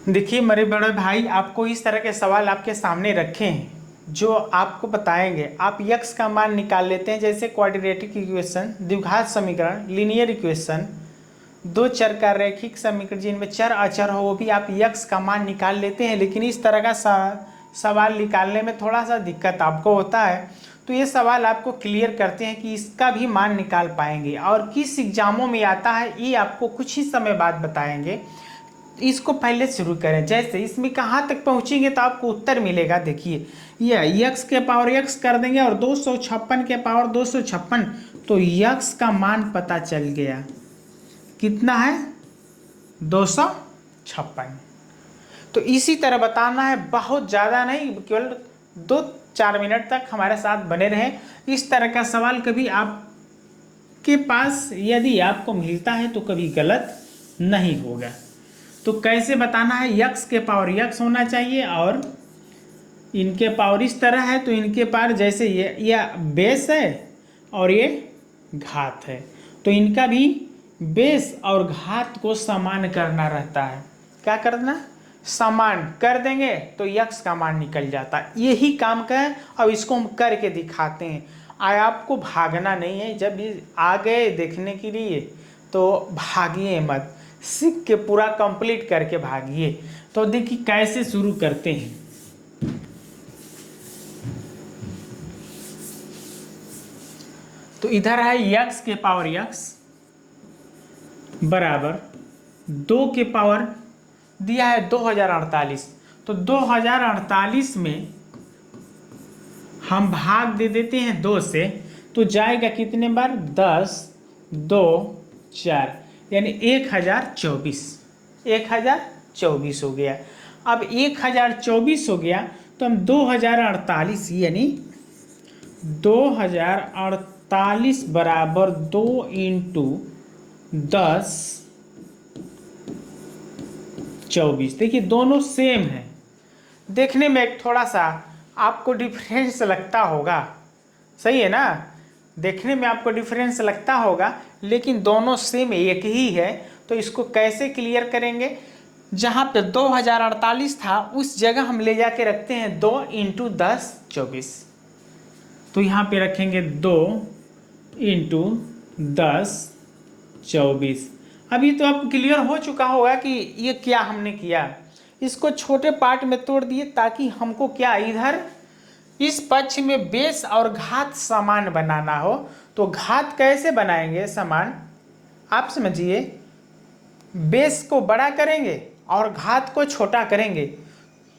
देखिए मेरे बड़े भाई, आपको इस तरह के सवाल आपके सामने रखे हैं जो आपको बताएंगे। आप यक्स का मान निकाल लेते हैं, जैसे क्वाड्रेटिक इक्वेशन, द्विघात समीकरण, लीनियर इक्वेशन, दो चर का रैखिक समीकरण जिनमें चर अचर हो, वो भी आप यक्स का मान निकाल लेते हैं। लेकिन इस तरह का सवाल निकालने में थोड़ा सा दिक्कत आपको होता है, तो ये सवाल आपको क्लियर करते हैं कि इसका भी मान निकाल पाएंगे। और किस एग्जामों में आता है ये आपको कुछ ही समय बाद बताएंगे। इसको पहले शुरू करें, जैसे इसमें कहाँ तक पहुँचेंगे तो आपको उत्तर मिलेगा। देखिए ये यक्स के पावर यक्स कर देंगे और 256 के पावर 256, तो यक्स का मान पता चल गया। कितना है? 256। तो इसी तरह बताना है, बहुत ज़्यादा नहीं, केवल 2-4 मिनट तक हमारे साथ बने रहें। इस तरह का सवाल कभी आपके पास यदि आपको मिलता है तो कभी गलत नहीं होगा। तो कैसे बताना है? यक्स के पावर यक्स होना चाहिए और इनके पावर इस तरह है, तो इनके पावर जैसे ये बेस है और ये घात है, तो इनका भी बेस और घात को समान करना रहता है। क्या करना? समान कर देंगे तो यक्स का मान निकल जाता है। यही काम का है। अब इसको हम करके दिखाते हैं। आपको भागना नहीं है, जब आ गए देखने के लिए तो भागिए मत, सीख के पूरा कंप्लीट करके भागिए। तो देखिए कैसे शुरू करते हैं। तो इधर है यक्स के पावर यक्स बराबर 2 के पावर दिया है 2048। तो 2048 में हम भाग दे देते हैं 2 से, तो जाएगा कितने बार? 10, 2, 4, यानी 1024। 1024 हो गया। अब 1024 हो गया तो हम 2048 यानी 2048 बराबर 2 इंटू 10 24। देखिए दोनों सेम है। देखने में एक थोड़ा सा आपको डिफरेंस लगता होगा, सही है ना? देखने में आपको डिफरेंस लगता होगा, लेकिन दोनों सेम एक ही है। तो इसको कैसे क्लियर करेंगे? जहाँ पे 2048 था उस जगह हम ले जाके रखते हैं 2 इंटू 10 24। तो यहाँ पे रखेंगे 2 इंटू 10 24। अभी तो आपको क्लियर हो चुका होगा कि ये क्या हमने किया। इसको छोटे पार्ट में तोड़ दिए ताकि हमको क्या, इधर इस पक्ष में बेस और घात समान बनाना हो। तो घात कैसे बनाएंगे समान? आप समझिए, बेस को बड़ा करेंगे और घात को छोटा करेंगे,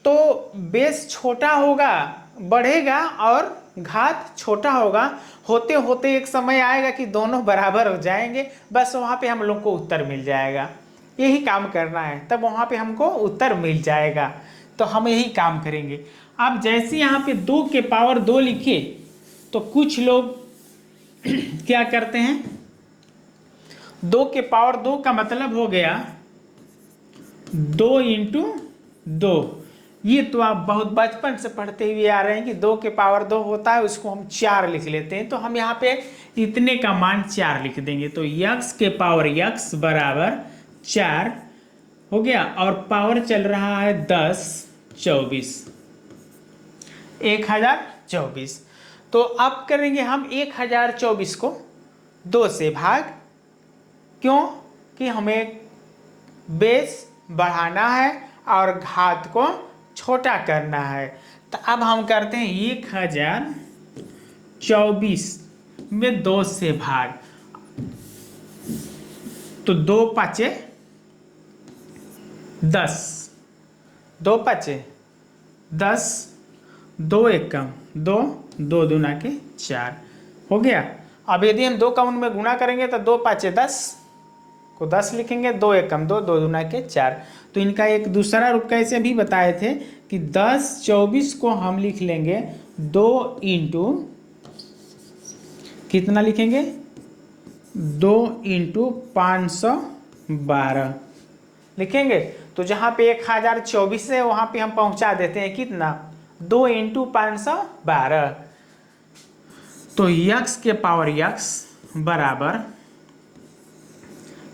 तो बेस छोटा होगा, बढ़ेगा, और घात छोटा होगा। होते होते एक समय आएगा कि दोनों बराबर हो जाएंगे, बस वहाँ पे हम लोग को उत्तर मिल जाएगा। यही काम करना है, तब वहाँ पे हमको उत्तर मिल जाएगा। तो हम यही काम करेंगे। अब जैसे यहाँ पे 2 के पावर 2 लिखे, तो कुछ लोग क्या करते हैं, 2 के पावर 2 का मतलब हो गया 2 इंटू 2। ये तो आप बहुत बचपन से पढ़ते हुए आ रहे हैं कि 2 के पावर 2 होता है, उसको हम 4 लिख लेते हैं। तो हम यहाँ पे इतने का मान 4 लिख देंगे। तो यक्स के पावर यक्स बराबर 4 हो गया, और पावर चल रहा है 10 24, 1024। तो अब करेंगे हम 1024 को 2 से भाग। क्यों? कि हमें बेस बढ़ाना है और घात को छोटा करना है। तो अब हम करते हैं 1024 में 2 से भाग। तो 2 पाँचे 10, 2 पाँचे 10, 2 एकम 2, 2 दूना के 4 हो गया। अब यदि हम 2 का उनमें गुणा करेंगे तो 2 पाँचे 10 को 10 लिखेंगे, 2 एकम 2, 2 दूना के 4। तो इनका एक दूसरा रूप कैसे भी बताए थे कि 10 24 को हम लिख लेंगे 2 इंटू कितना लिखेंगे, 2 इंटू 512 लिखेंगे। तो जहाँ पे 1024 है वहाँ पे हम पहुँचा देते हैं कितना, 2 इंटू 512। तो यक्स के पावर यक्स बराबर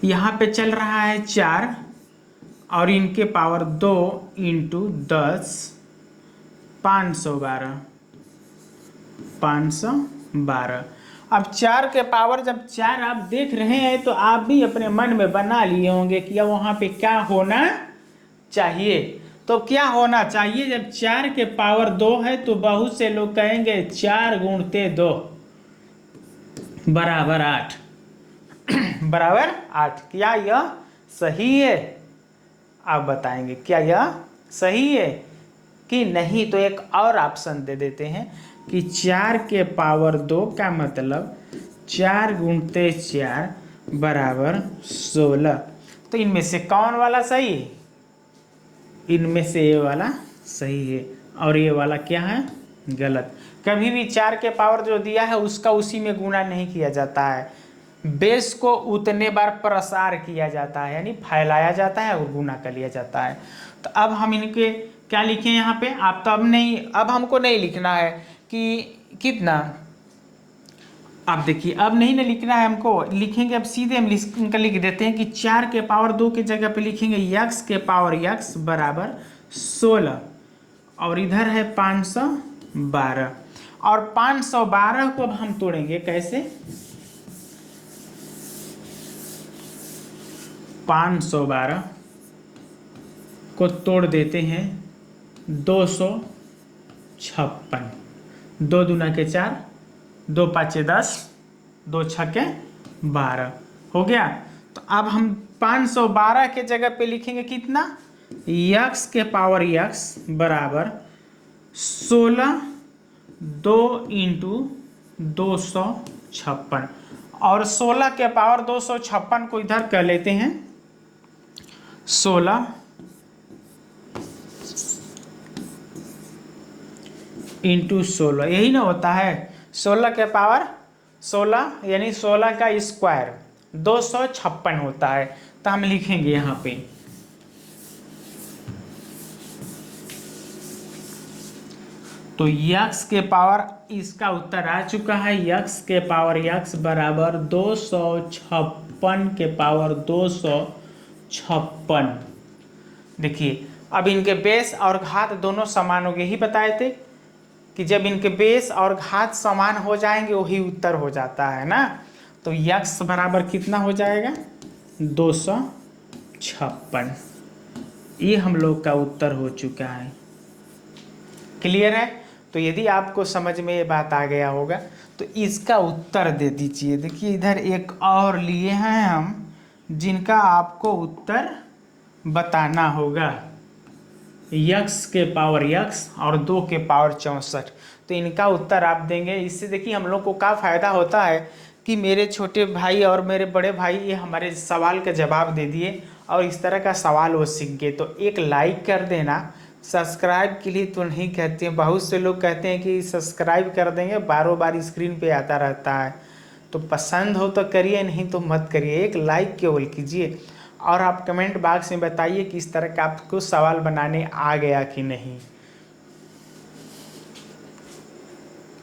यहाँ पे चल रहा है 4 और इनके पावर 2 इंटू 10 512 512। अब 4 के पावर जब 4 आप देख रहे हैं तो आप भी अपने मन में बना लिए होंगे कि अब वहाँ पे क्या होना चाहिए। तो क्या होना चाहिए, जब 4 के पावर 2 है तो बहुत से लोग कहेंगे 4 गुणते 2 बराबर 8 बराबर 8। क्या यह सही है? आप बताएंगे क्या यह सही है कि नहीं। तो एक और ऑप्शन दे देते हैं कि 4 के पावर 2 का मतलब 4 गुणते 4 बराबर 16। तो इनमें से कौन वाला सही है? इनमें से ये वाला सही है और ये वाला क्या है? गलत। कभी भी 4 के पावर जो दिया है उसका उसी में गुणा नहीं किया जाता है, बेस को उतने बार प्रसार किया जाता है, यानी फैलाया जाता है और गुना कर लिया जाता है। तो अब हम इनके क्या लिखें यहाँ पे? आप तो अब हमको नहीं लिखना है कि कितना। अब देखिए अब नहीं ना लिखना है हमको, लिखेंगे अब सीधे हम इनका लिख देते हैं कि 4 के पावर 2 की जगह पे लिखेंगे x के पावर x बराबर 16 और इधर है 512। और 512 को अब हम तोड़ेंगे कैसे? 512 को तोड़ देते हैं 256। 2 दूना के 4, 2 पाँचे 10, 2 छक्के 12 हो गया। तो अब हम 512 के जगह पे लिखेंगे कितना? x के पावर x बराबर 16 2 इंटू 256 और 16 के पावर 256 को इधर कर लेते हैं 16 इंटू 16, यही ना होता है 16 के पावर 16 यानी 16 का स्क्वायर 256 होता है। तो हम लिखेंगे यहाँ पे तो x के पावर, इसका उत्तर आ चुका है x के पावर x बराबर 256 के पावर 256। देखिए अब इनके बेस और घात दोनों समान हो गए, ही बताए थे कि जब इनके बेस और घात समान हो जाएंगे वही उत्तर हो जाता है ना। तो x बराबर कितना हो जाएगा? 256। ये हम लोग का उत्तर हो चुका है। क्लियर है? तो यदि आपको समझ में ये बात आ गया होगा तो इसका उत्तर दे दीजिए। देखिए इधर एक और लिए हैं हम जिनका आपको उत्तर बताना होगा, x के पावर x और 2 के पावर 64। तो इनका उत्तर आप देंगे। इससे देखिए हम लोग को क्या फ़ायदा होता है कि मेरे छोटे भाई और मेरे बड़े भाई ये हमारे सवाल का जवाब दे दिए और इस तरह का सवाल वो सीख गए। तो एक लाइक कर देना। सब्सक्राइब के लिए तो नहीं कहते हैं, बहुत से लोग कहते हैं कि सब्सक्राइब कर देंगे, बारों बार स्क्रीन पे आता रहता है। तो पसंद हो तो करिए, नहीं तो मत करिए, एक लाइक केवल कीजिए। और आप कमेंट बॉक्स में बताइए कि इस तरह का आपको सवाल बनाने आ गया कि नहीं।